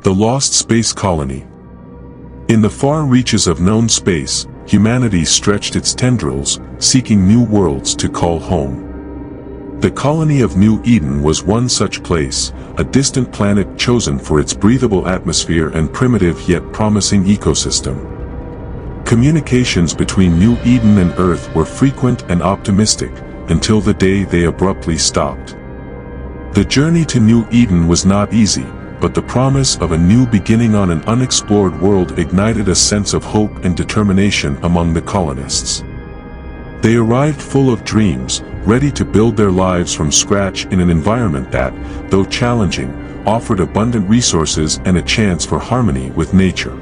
The lost space colony. In the far reaches of known space, humanity stretched its tendrils, seeking new worlds to call home. The colony of New Eden was one such place, a distant planet chosen for its breathable atmosphere and primitive yet promising ecosystem. Communications between New Eden and Earth were frequent and optimistic, until the day they abruptly stopped. The journey to New Eden was not easy, but the promise of a new beginning on an unexplored world ignited a sense of hope and determination among the colonists. They arrived full of dreams, ready to build their lives from scratch in an environment that, though challenging, offered abundant resources and a chance for harmony with nature.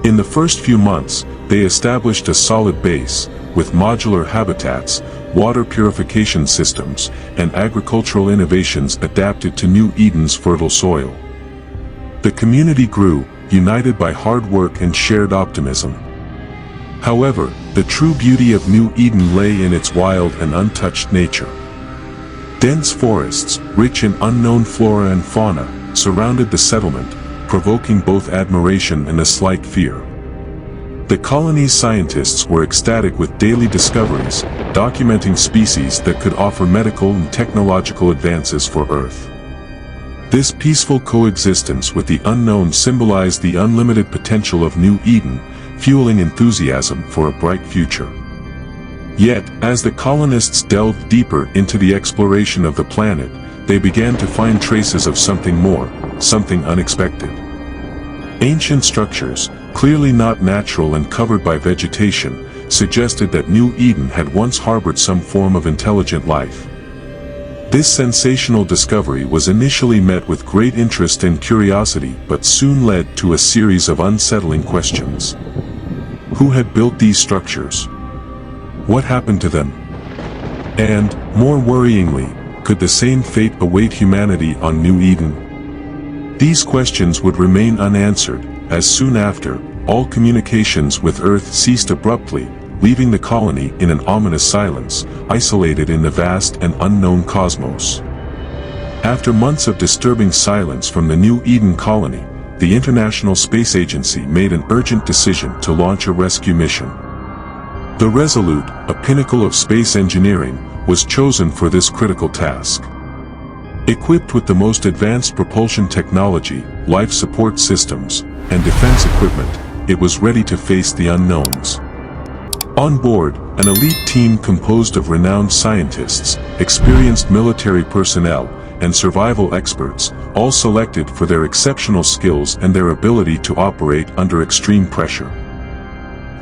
In the first few months, they established a solid base, with modular habitats, water purification systems, and agricultural innovations adapted to New Eden's fertile soil. The community grew, united by hard work and shared optimism. However, the true beauty of New Eden lay in its wild and untouched nature. Dense forests, rich in unknown flora and fauna, surrounded the settlement, provoking both admiration and a slight fear. The colony's scientists were ecstatic with daily discoveries, documenting species that could offer medical and technological advances for Earth. This peaceful coexistence with the unknown symbolized the unlimited potential of New Eden, fueling enthusiasm for a bright future. Yet, as the colonists delved deeper into the exploration of the planet, they began to find traces of something more, something unexpected. Ancient structures, clearly not natural and covered by vegetation, suggested that New Eden had once harbored some form of intelligent life. This sensational discovery was initially met with great interest and curiosity, but soon led to a series of unsettling questions. Who had built these structures? What happened to them? And, more worryingly, could the same fate await humanity on New Eden? These questions would remain unanswered, as soon after, all communications with Earth ceased abruptly, leaving the colony in an ominous silence, isolated in the vast and unknown cosmos. After months of disturbing silence from the New Eden colony, the International Space Agency made an urgent decision to launch a rescue mission. The Resolute, a pinnacle of space engineering, was chosen for this critical task. Equipped with the most advanced propulsion technology, life support systems, and defense equipment, it was ready to face the unknowns. On board, an elite team composed of renowned scientists, experienced military personnel, and survival experts, all selected for their exceptional skills and their ability to operate under extreme pressure.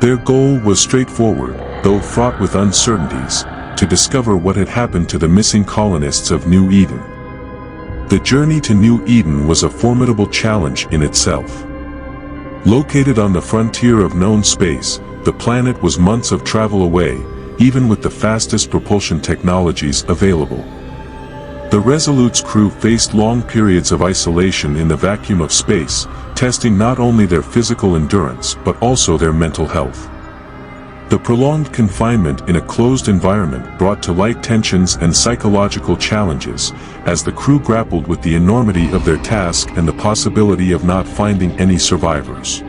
Their goal was straightforward, though fraught with uncertainties, to discover what had happened to the missing colonists of New Eden. The journey to New Eden was a formidable challenge in itself. Located on the frontier of known space, the planet was months of travel away, even with the fastest propulsion technologies available. The Resolute's crew faced long periods of isolation in the vacuum of space, testing not only their physical endurance but also their mental health. The prolonged confinement in a closed environment brought to light tensions and psychological challenges, as the crew grappled with the enormity of their task and the possibility of not finding any survivors.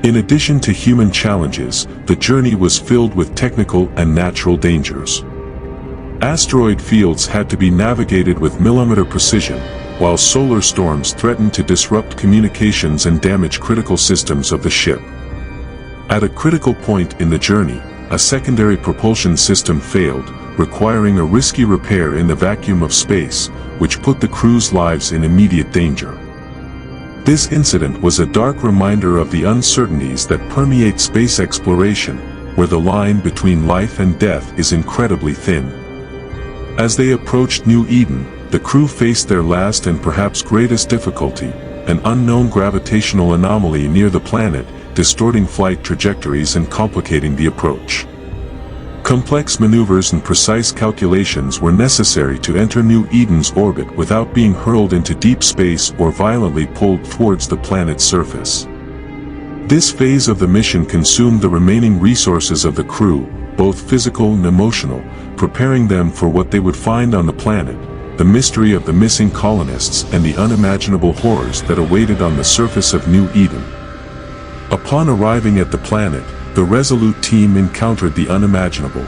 In addition to human challenges, the journey was filled with technical and natural dangers. Asteroid fields had to be navigated with millimeter precision, while solar storms threatened to disrupt communications and damage critical systems of the ship. At a critical point in the journey, a secondary propulsion system failed, requiring a risky repair in the vacuum of space, which put the crew's lives in immediate danger. This incident was a dark reminder of the uncertainties that permeate space exploration, where the line between life and death is incredibly thin. As they approached New Eden, the crew faced their last and perhaps greatest difficulty, an unknown gravitational anomaly near the planet, distorting flight trajectories and complicating the approach. Complex maneuvers and precise calculations were necessary to enter New Eden's orbit without being hurled into deep space or violently pulled towards the planet's surface. This phase of the mission consumed the remaining resources of the crew, both physical and emotional, preparing them for what they would find on the planet, the mystery of the missing colonists and the unimaginable horrors that awaited on the surface of New Eden. Upon arriving at the planet, the Resolute team encountered the unimaginable.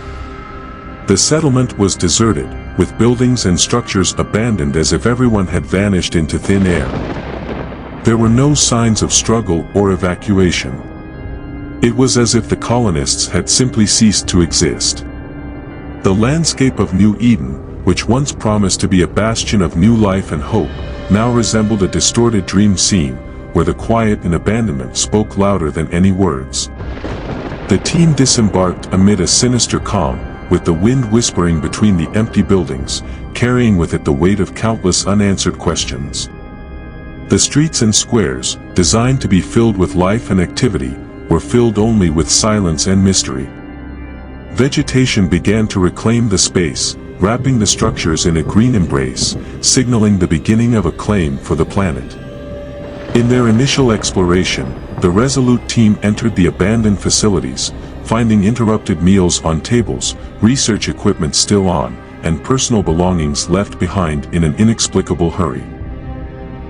The settlement was deserted, with buildings and structures abandoned as if everyone had vanished into thin air. There were no signs of struggle or evacuation. It was as if the colonists had simply ceased to exist. The landscape of New Eden, which once promised to be a bastion of new life and hope, now resembled a distorted dream scene, where the quiet and abandonment spoke louder than any words. The team disembarked amid a sinister calm, with the wind whispering between the empty buildings, carrying with it the weight of countless unanswered questions. The streets and squares, designed to be filled with life and activity, were filled only with silence and mystery. Vegetation began to reclaim the space, wrapping the structures in a green embrace, signaling the beginning of a claim for the planet. In their initial exploration, the Resolute team entered the abandoned facilities, finding interrupted meals on tables, research equipment still on, and personal belongings left behind in an inexplicable hurry.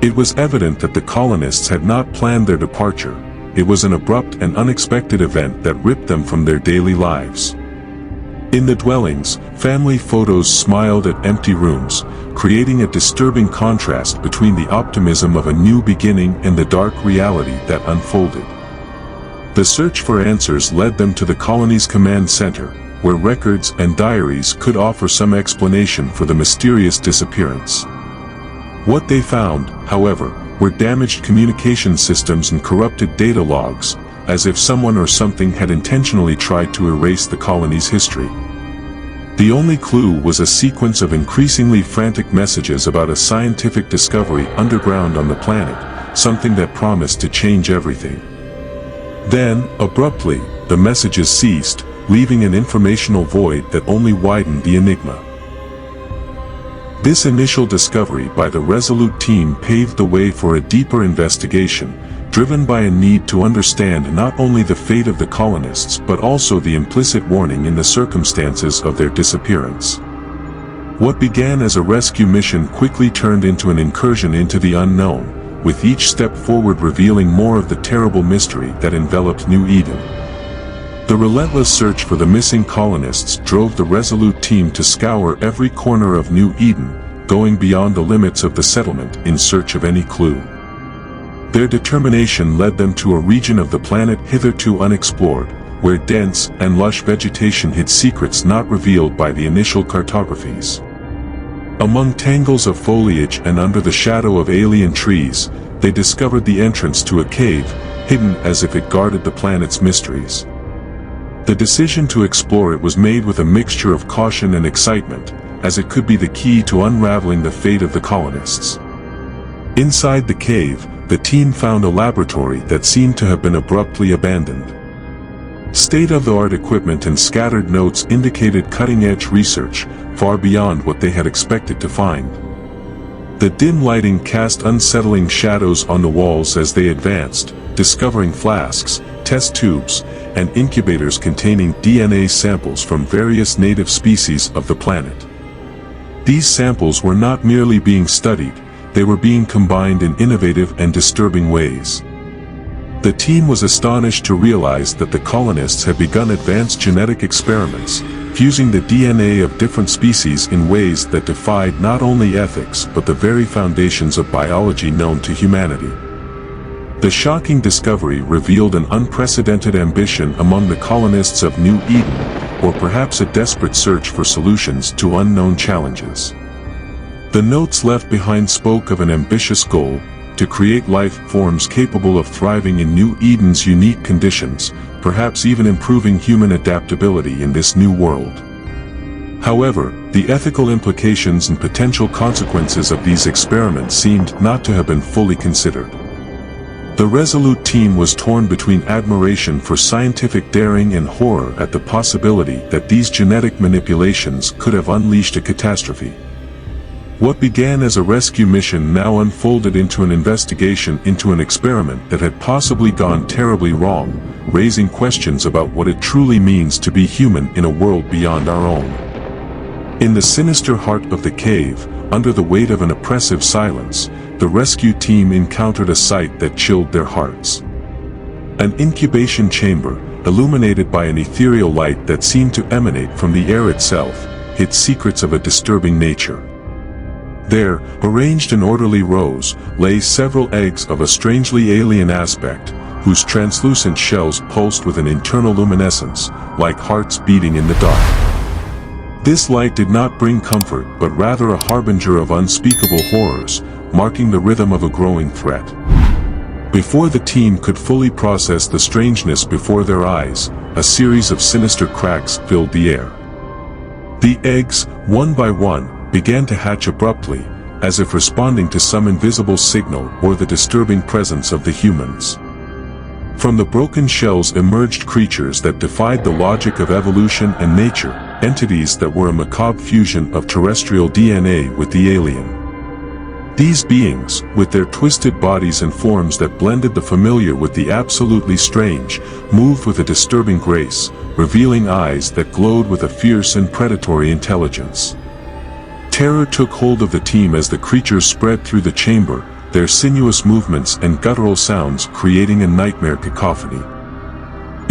It was evident that the colonists had not planned their departure. It was an abrupt and unexpected event that ripped them from their daily lives. In the dwellings, family photos smiled at empty rooms, creating a disturbing contrast between the optimism of a new beginning and the dark reality that unfolded. The search for answers led them to the colony's command center, where records and diaries could offer some explanation for the mysterious disappearance. What they found, however, were damaged communication systems and corrupted data logs, as if someone or something had intentionally tried to erase the colony's history. The only clue was a sequence of increasingly frantic messages about a scientific discovery underground on the planet, something that promised to change everything. Then, abruptly, the messages ceased, leaving an informational void that only widened the enigma. This initial discovery by the Resolute team paved the way for a deeper investigation, driven by a need to understand not only the fate of the colonists but also the implicit warning in the circumstances of their disappearance. What began as a rescue mission quickly turned into an incursion into the unknown, with each step forward revealing more of the terrible mystery that enveloped New Eden. The relentless search for the missing colonists drove the Resolute team to scour every corner of New Eden, going beyond the limits of the settlement in search of any clue. Their determination led them to a region of the planet hitherto unexplored, where dense and lush vegetation hid secrets not revealed by the initial cartographies. Among tangles of foliage and under the shadow of alien trees, they discovered the entrance to a cave, hidden as if it guarded the planet's mysteries. The decision to explore it was made with a mixture of caution and excitement, as it could be the key to unraveling the fate of the colonists. Inside the cave, the team found a laboratory that seemed to have been abruptly abandoned. State-of-the-art equipment and scattered notes indicated cutting-edge research, far beyond what they had expected to find. The dim lighting cast unsettling shadows on the walls as they advanced, discovering flasks, test tubes, and incubators containing DNA samples from various native species of the planet. These samples were not merely being studied, they were being combined in innovative and disturbing ways. The team was astonished to realize that the colonists had begun advanced genetic experiments, fusing the DNA of different species in ways that defied not only ethics but the very foundations of biology known to humanity. The shocking discovery revealed an unprecedented ambition among the colonists of New Eden, or perhaps a desperate search for solutions to unknown challenges. The notes left behind spoke of an ambitious goal: to create life forms capable of thriving in New Eden's unique conditions, perhaps even improving human adaptability in this new world. However, the ethical implications and potential consequences of these experiments seemed not to have been fully considered. The Resolute team was torn between admiration for scientific daring and horror at the possibility that these genetic manipulations could have unleashed a catastrophe. What began as a rescue mission now unfolded into an investigation into an experiment that had possibly gone terribly wrong, raising questions about what it truly means to be human in a world beyond our own. In the sinister heart of the cave, under the weight of an oppressive silence, the rescue team encountered a sight that chilled their hearts. An incubation chamber, illuminated by an ethereal light that seemed to emanate from the air itself, hid secrets of a disturbing nature. There, arranged in orderly rows, lay several eggs of a strangely alien aspect, whose translucent shells pulsed with an internal luminescence, like hearts beating in the dark. This light did not bring comfort, but rather a harbinger of unspeakable horrors, marking the rhythm of a growing threat. Before the team could fully process the strangeness before their eyes, a series of sinister cracks filled the air. The eggs, one by one, began to hatch abruptly, as if responding to some invisible signal or the disturbing presence of the humans. From the broken shells emerged creatures that defied the logic of evolution and nature, entities that were a macabre fusion of terrestrial DNA with the alien. These beings, with their twisted bodies and forms that blended the familiar with the absolutely strange, moved with a disturbing grace, revealing eyes that glowed with a fierce and predatory intelligence. Terror took hold of the team as the creatures spread through the chamber, their sinuous movements and guttural sounds creating a nightmare cacophony.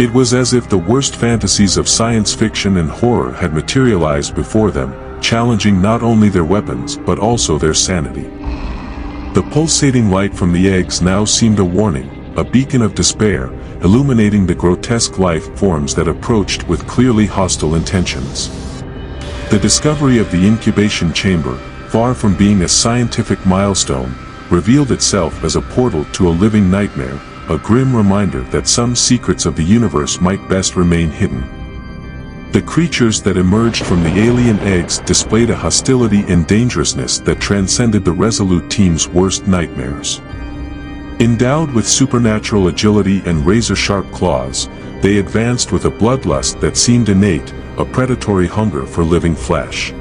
It was as if the worst fantasies of science fiction and horror had materialized before them, challenging not only their weapons but also their sanity. The pulsating light from the eggs now seemed a warning, a beacon of despair, illuminating the grotesque life forms that approached with clearly hostile intentions. The discovery of the incubation chamber, far from being a scientific milestone, revealed itself as a portal to a living nightmare, a grim reminder that some secrets of the universe might best remain hidden. The creatures that emerged from the alien eggs displayed a hostility and dangerousness that transcended the Resolute team's worst nightmares. Endowed with supernatural agility and razor-sharp claws, they advanced with a bloodlust that seemed innate, a predatory hunger for living flesh.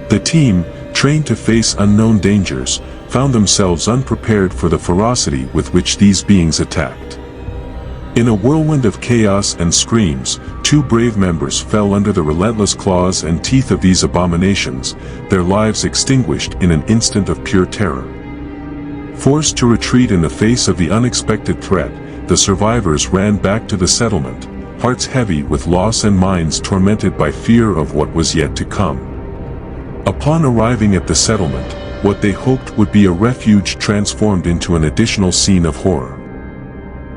The team, trained to face unknown dangers, found themselves unprepared for the ferocity with which these beings attacked. In a whirlwind of chaos and screams, 2 brave members fell under the relentless claws and teeth of these abominations, their lives extinguished in an instant of pure terror. Forced to retreat in the face of the unexpected threat, the survivors ran back to the settlement, hearts heavy with loss and minds tormented by fear of what was yet to come. Upon arriving at the settlement, what they hoped would be a refuge transformed into an additional scene of horror.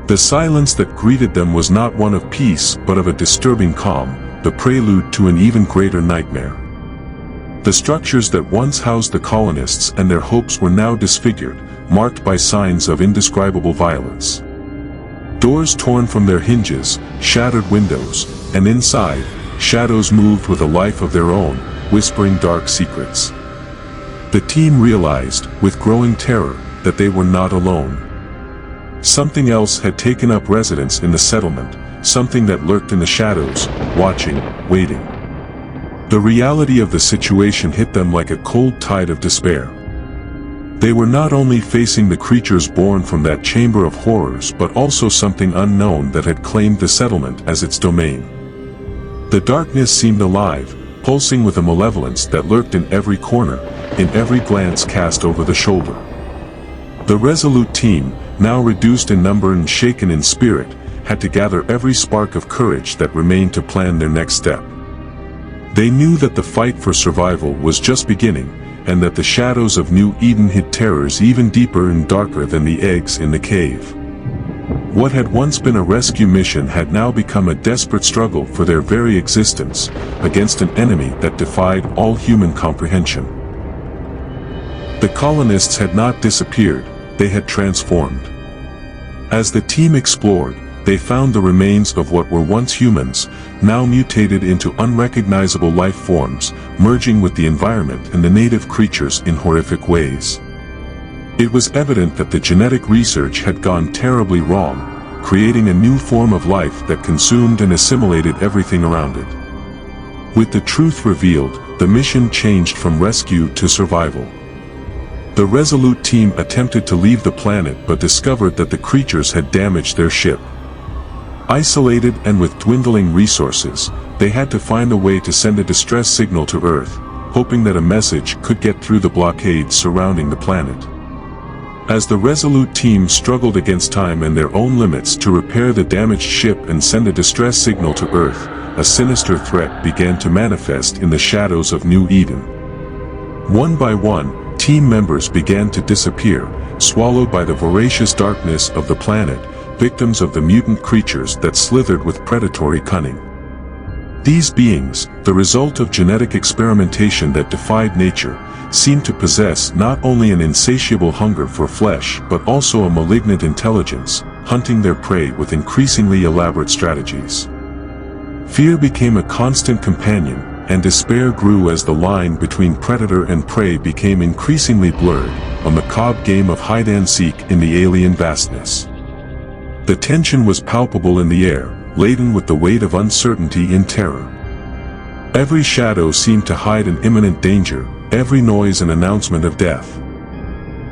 The silence that greeted them was not one of peace but of a disturbing calm, the prelude to an even greater nightmare. The structures that once housed the colonists and their hopes were now disfigured, marked by signs of indescribable violence. Doors torn from their hinges, shattered windows, and inside, shadows moved with a life of their own, whispering dark secrets. The team realized, with growing terror, that they were not alone. Something else had taken up residence in the settlement, something that lurked in the shadows, watching, waiting. The reality of the situation hit them like a cold tide of despair. They were not only facing the creatures born from that chamber of horrors but also something unknown that had claimed the settlement as its domain. The darkness seemed alive, pulsing with a malevolence that lurked in every corner, in every glance cast over the shoulder. The Resolute team, now reduced in number and shaken in spirit, had to gather every spark of courage that remained to plan their next step. They knew that the fight for survival was just beginning, and that the shadows of New Eden hid terrors even deeper and darker than the eggs in the cave. What had once been a rescue mission had now become a desperate struggle for their very existence, against an enemy that defied all human comprehension. The colonists had not disappeared, they had transformed. As the team explored, they found the remains of what were once humans, now mutated into unrecognizable life forms, merging with the environment and the native creatures in horrific ways. It was evident that the genetic research had gone terribly wrong, creating a new form of life that consumed and assimilated everything around it. With the truth revealed, the mission changed from rescue to survival. The Resolute team attempted to leave the planet but discovered that the creatures had damaged their ship. Isolated and with dwindling resources, they had to find a way to send a distress signal to Earth, hoping that a message could get through the blockade surrounding the planet. As the Resolute team struggled against time and their own limits to repair the damaged ship and send a distress signal to Earth, a sinister threat began to manifest in the shadows of New Eden. One by one, team members began to disappear, swallowed by the voracious darkness of the planet, victims of the mutant creatures that slithered with predatory cunning. These beings, the result of genetic experimentation that defied nature, seemed to possess not only an insatiable hunger for flesh but also a malignant intelligence, hunting their prey with increasingly elaborate strategies. Fear became a constant companion, and despair grew as the line between predator and prey became increasingly blurred, a macabre game of hide-and-seek in the alien vastness. The tension was palpable in the air, laden with the weight of uncertainty and terror. Every shadow seemed to hide an imminent danger, every noise an announcement of death.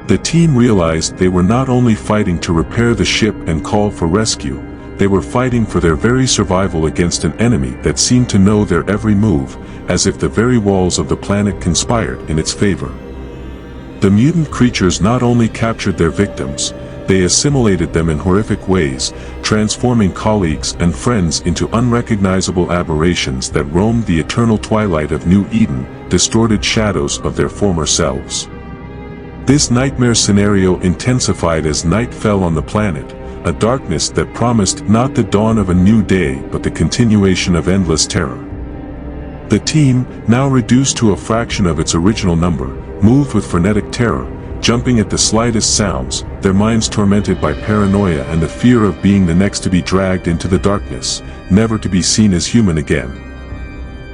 The team realized they were not only fighting to repair the ship and call for rescue, they were fighting for their very survival against an enemy that seemed to know their every move, as if the very walls of the planet conspired in its favor. The mutant creatures not only captured their victims, they assimilated them in horrific ways, transforming colleagues and friends into unrecognizable aberrations that roamed the eternal twilight of New Eden, distorted shadows of their former selves. This nightmare scenario intensified as night fell on the planet, a darkness that promised not the dawn of a new day but the continuation of endless terror. The team, now reduced to a fraction of its original number, moved with frenetic terror, jumping at the slightest sounds, their minds tormented by paranoia and the fear of being the next to be dragged into the darkness, never to be seen as human again.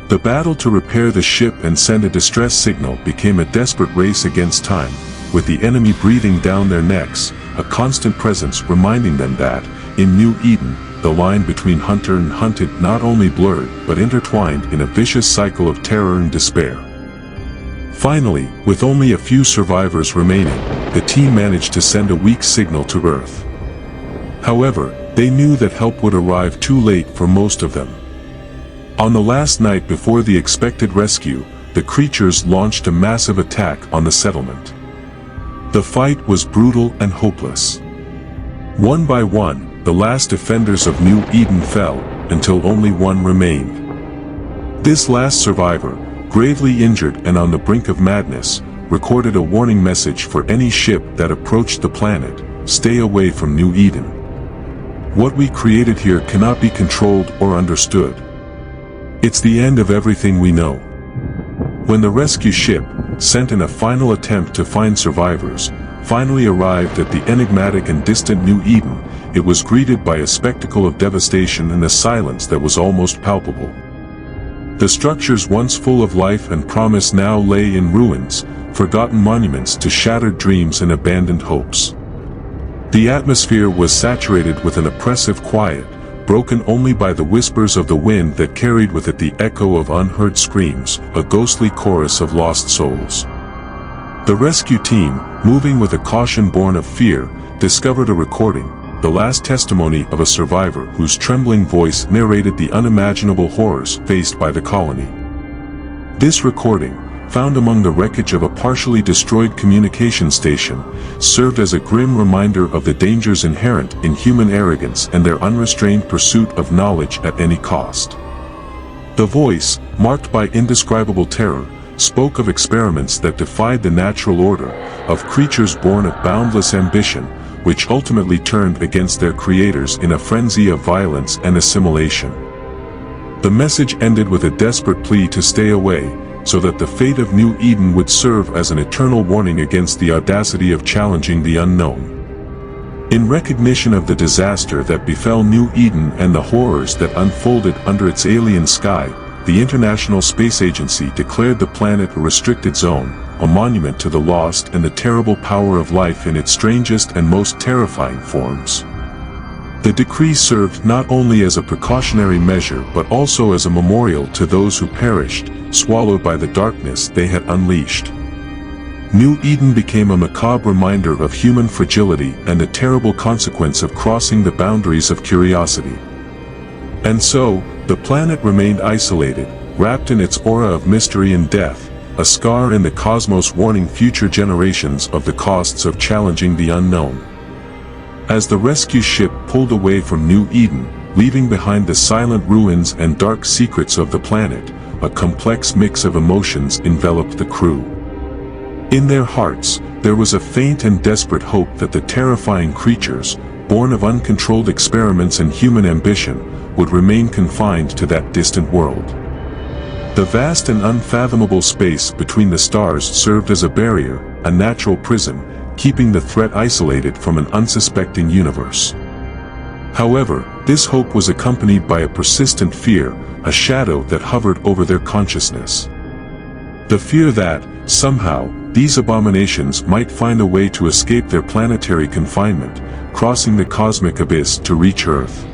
The battle to repair the ship and send a distress signal became a desperate race against time, with the enemy breathing down their necks, a constant presence reminding them that, in New Eden, the line between hunter and hunted not only blurred but intertwined in a vicious cycle of terror and despair. Finally, with only a few survivors remaining, the team managed to send a weak signal to Earth. However, they knew that help would arrive too late for most of them. On the last night before the expected rescue, the creatures launched a massive attack on the settlement. The fight was brutal and hopeless. One by one, the last defenders of New Eden fell, until only one remained. This last survivor, gravely injured and on the brink of madness, recorded a warning message for any ship that approached the planet: stay away from New Eden. What we created here cannot be controlled or understood. It's the end of everything we know. When the rescue ship, sent in a final attempt to find survivors, finally arrived at the enigmatic and distant New Eden, it was greeted by a spectacle of devastation and a silence that was almost palpable. The structures once full of life and promise now lay in ruins, forgotten monuments to shattered dreams and abandoned hopes. The atmosphere was saturated with an oppressive quiet, broken only by the whispers of the wind that carried with it the echo of unheard screams, a ghostly chorus of lost souls. The rescue team, moving with a caution born of fear, discovered a recording, the last testimony of a survivor whose trembling voice narrated the unimaginable horrors faced by the colony. This recording, found among the wreckage of a partially destroyed communication station, served as a grim reminder of the dangers inherent in human arrogance and their unrestrained pursuit of knowledge at any cost. The voice, marked by indescribable terror, spoke of experiments that defied the natural order, of creatures born of boundless ambition, which ultimately turned against their creators in a frenzy of violence and assimilation. The message ended with a desperate plea to stay away, so that the fate of New Eden would serve as an eternal warning against the audacity of challenging the unknown. In recognition of the disaster that befell New Eden and the horrors that unfolded under its alien sky, the International Space Agency declared the planet a restricted zone, a monument to the lost and the terrible power of life in its strangest and most terrifying forms. The decree served not only as a precautionary measure but also as a memorial to those who perished, swallowed by the darkness they had unleashed. New Eden became a macabre reminder of human fragility and the terrible consequence of crossing the boundaries of curiosity. And so, The planet remained isolated, wrapped in its aura of mystery and death, a scar in the cosmos warning future generations of the costs of challenging the unknown. As the rescue ship pulled away from New Eden, leaving behind the silent ruins and dark secrets of the planet, a complex mix of emotions enveloped the crew. In their hearts, there was a faint and desperate hope that the terrifying creatures, born of uncontrolled experiments and human ambition, would remain confined to that distant world. The vast and unfathomable space between the stars served as a barrier, a natural prison, keeping the threat isolated from an unsuspecting universe. However, this hope was accompanied by a persistent fear, a shadow that hovered over their consciousness. The fear that, somehow, these abominations might find a way to escape their planetary confinement, crossing the cosmic abyss to reach Earth.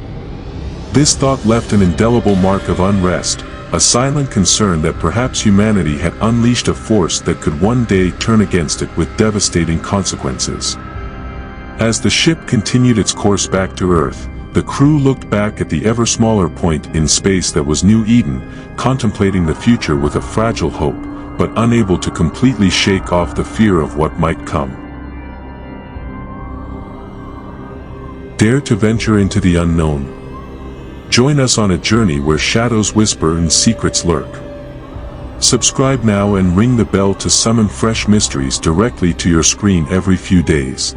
This thought left an indelible mark of unrest, a silent concern that perhaps humanity had unleashed a force that could one day turn against it with devastating consequences. As the ship continued its course back to Earth, the crew looked back at the ever smaller point in space that was New Eden, contemplating the future with a fragile hope, but unable to completely shake off the fear of what might come. Dare to venture into the unknown. Join us on a journey where shadows whisper and secrets lurk. Subscribe now and ring the bell to summon fresh mysteries directly to your screen every few days.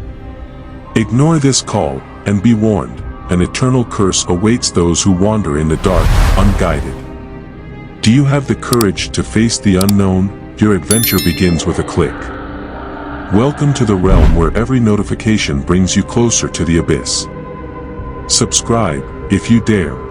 Ignore this call, and be warned, an eternal curse awaits those who wander in the dark, unguided. Do you have the courage to face the unknown? Your adventure begins with a click. Welcome to the realm where every notification brings you closer to the abyss. Subscribe, if you dare.